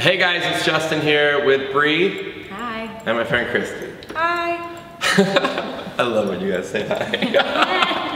Hey guys, it's Justin here with Bree. Hi. And my friend Christy. Hi. I love when you guys say hi.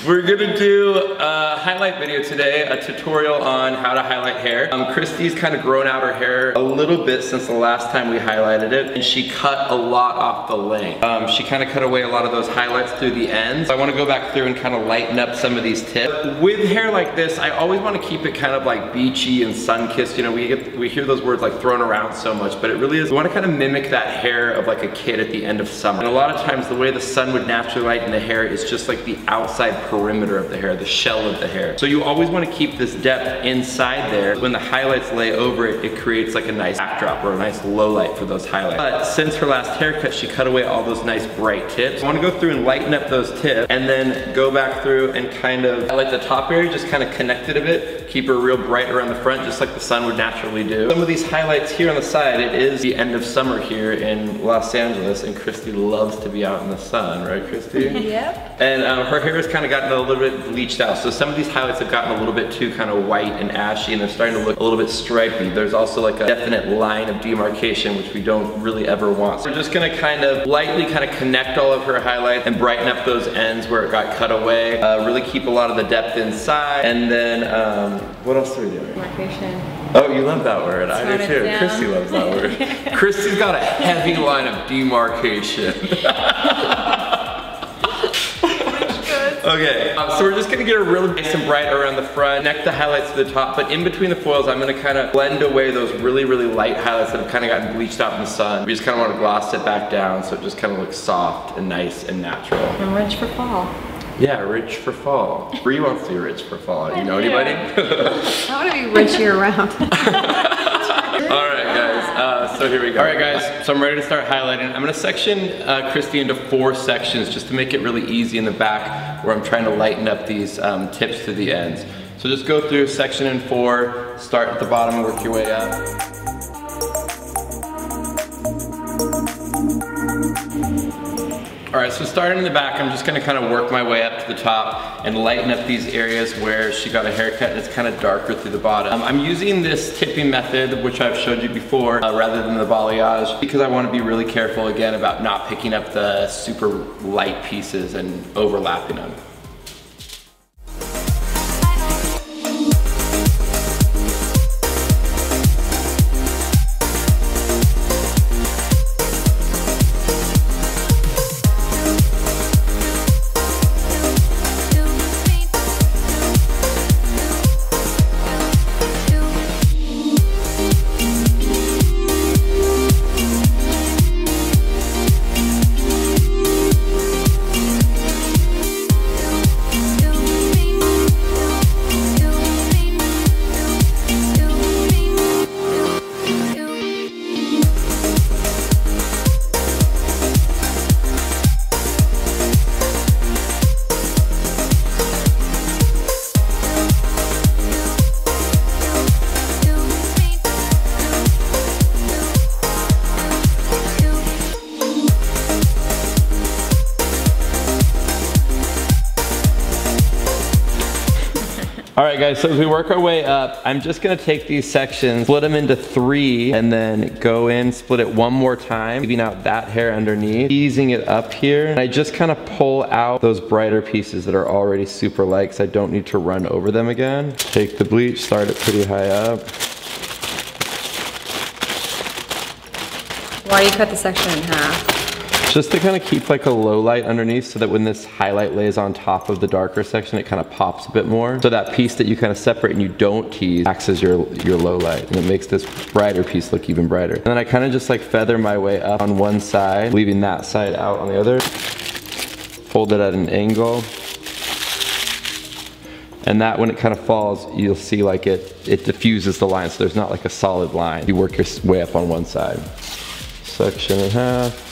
We're gonna do a highlight video today, a tutorial on how to highlight hair. Christy's kind of grown out her hair a little bit since the last time we highlighted it, and she cut a lot off the length. She kind of cut away a lot of those highlights through the ends. So I want to go back through and kind of lighten up some of these tips. With hair like this, I always want to keep it kind of like beachy and sun-kissed. You know, we hear those words like thrown around so much, but it really is, we want to kind of mimic that hair of like a kid at the end of summer. And a lot of times the way the sun would naturally lighten the hair is just like the outside perimeter of the hair, the shell of the hair. So you always want to keep this depth inside there. When the highlights lay over it, it creates like a nice backdrop or a nice low light for those highlights. But since her last haircut, she cut away all those nice bright tips. I want to go through and lighten up those tips and then go back through and kind of highlight the top area, just kind of connect it a bit, keep her real bright around the front, just like the sun would naturally do. Some of these highlights here on the side, it is the end of summer here in Los Angeles, and Christy loves to be out in the sun, right, Christy? Yep. And her hair has kind of gotten a little bit bleached out. So some of these highlights have gotten a little bit too kind of white and ashy, and they're starting to look a little bit stripy. There's also like a definite line of demarcation, which we don't really ever want. So we're just gonna kind of lightly kind of connect all of her highlights and brighten up those ends where it got cut away. Really keep a lot of the depth inside. And then, what else are we doing? Demarcation. Oh, you love that word. I do too. Christy loves that word. Christy's got a heavy line of demarcation. Okay, so we're just gonna get her really nice and bright around the front, connect the highlights to the top, but in between the foils, I'm gonna kind of blend away those really, really light highlights that have kind of gotten bleached out in the sun. We just kind of want to gloss it back down so it just kind of looks soft and nice and natural. And rich for fall. Yeah, rich for fall. Bree wants to be rich for fall. You know anybody? I want to be rich year round. All right, guys, so here we go. All right, guys, so I'm ready to start highlighting. I'm gonna section Christy into 4 sections just to make it really easy in the back where I'm trying to lighten up these tips to the ends. So just go through section in 4, start at the bottom and work your way up. All right, so starting in the back, I'm just gonna kind of work my way up to the top and lighten up these areas where she got a haircut and it's kind of darker through the bottom. I'm using this tipping method, which I've showed you before, rather than the balayage, because I want to be really careful again about not picking up the super light pieces and overlapping them. All right, guys, so as we work our way up, I'm just gonna take these sections, split them into 3, and then go in, split it one more time, leaving out that hair underneath, easing it up here. And I just kind of pull out those brighter pieces that are already super light, because I don't need to run over them again. Take the bleach, start it pretty high up. Why do you cut the section in half? Just to kind of keep like a low light underneath so that when this highlight lays on top of the darker section, it kind of pops a bit more. So that piece that you kind of separate and you don't tease acts as your low light, and it makes this brighter piece look even brighter. And then I kind of just like feather my way up on one side, leaving that side out on the other. Fold it at an angle. And that, when it kind of falls, you'll see like it diffuses the line, so there's not like a solid line. You work your way up on one side. Section in half.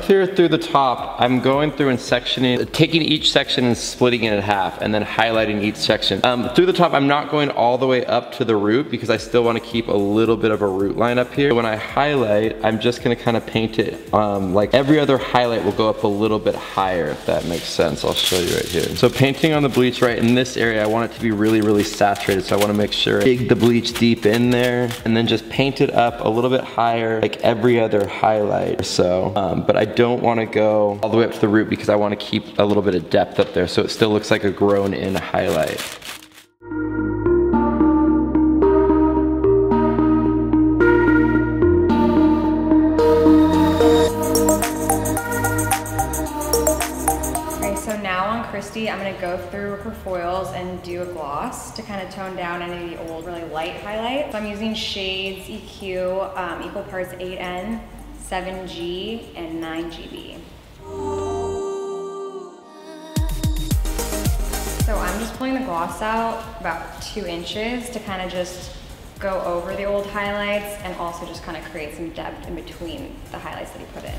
clear through the top, I'm going through and sectioning, taking each section and splitting it in half and then highlighting each section. Through the top, I'm not going all the way up to the root because I still want to keep a little bit of a root line up here. When I highlight, I'm just going to kind of paint it like every other highlight will go up a little bit higher, if that makes sense. I'll show you right here. So painting on the bleach right in this area, I want it to be really, really saturated. So I want to make sure I dig the bleach deep in there and then just paint it up a little bit higher like every other highlight or so. But I don't want to go all the way up to the root because I want to keep a little bit of depth up there so it still looks like a grown in highlight. Christy, I'm gonna go through her foils and do a gloss to kind of tone down any of the old, really light highlights. So I'm using shades EQ, equal parts 8N, 7G, and 9GB. So I'm just pulling the gloss out about 2 inches to kind of just go over the old highlights and also just kind of create some depth in between the highlights that he put in.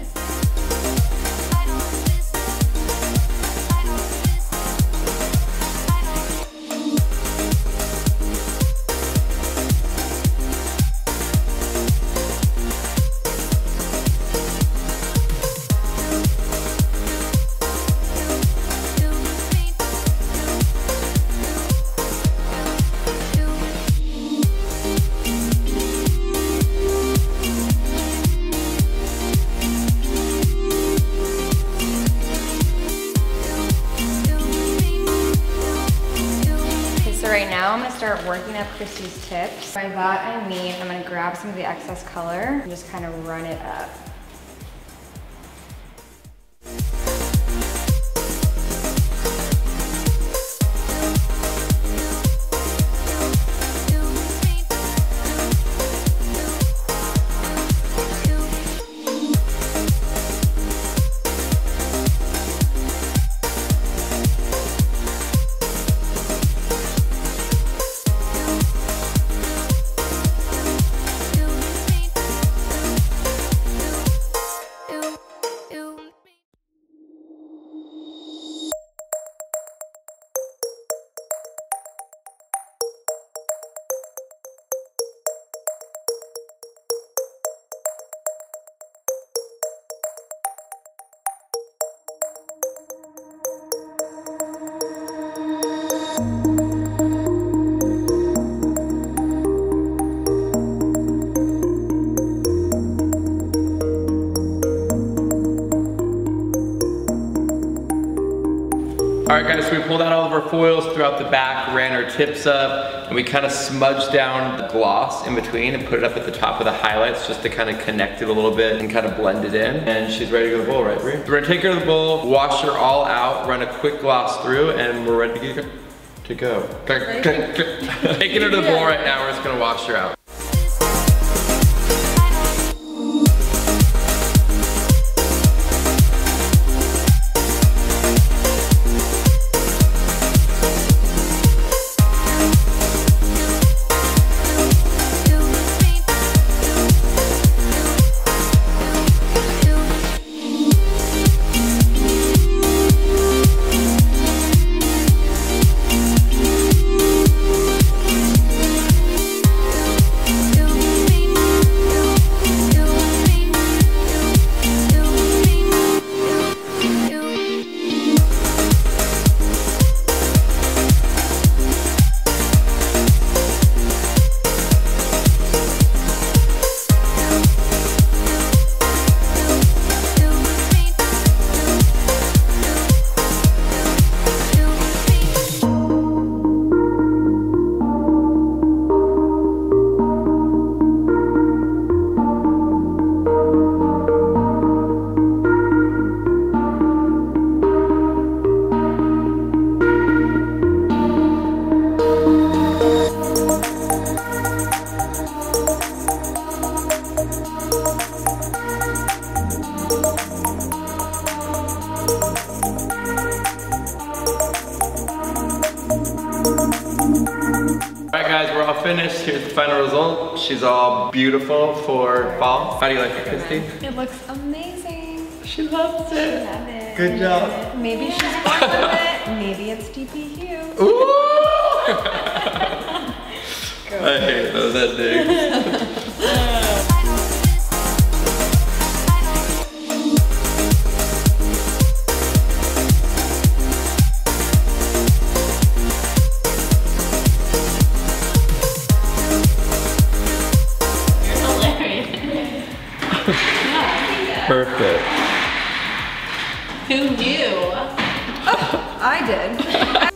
Right now I'm gonna start working up Christy's tips. By that I mean I'm gonna grab some of the excess color and just kind of run it up. All right guys, so we pulled out all of our foils throughout the back, ran our tips up, and we kind of smudged down the gloss in between and put it up at the top of the highlights just to kind of connect it a little bit and kind of blend it in. And she's ready to go to the bowl, right, Brie? So we're gonna take her to the bowl, wash her all out, run a quick gloss through, and we're ready to go. Taking her to the bowl right now, we're just gonna wash her out. Finished. Here's the final result. She's all beautiful for fall. How do you like it, Christy? It looks amazing. She loves it. Love it. Good job. Maybe she's born with it. Maybe it's DPQ. Ooh! I hate those endings. Perfect. Who knew? I did.